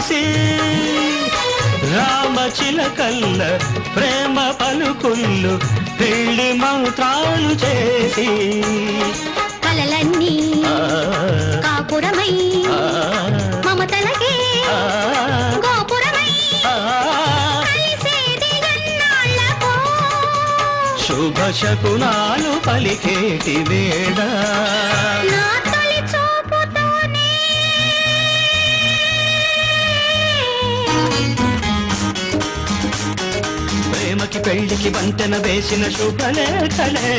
చేసి రామచిలకల్ల ప్రేమ పలుకుళ్ళు పెళ్లి మంత్రాలు చేసి కలలన్నీ కాపురమై మమతలకే గోపురమై శుభ శకునాలు పలికేటి వేళ ప్రేమకి పెళ్లికి వంతెన వేసిన శుభలేఖలే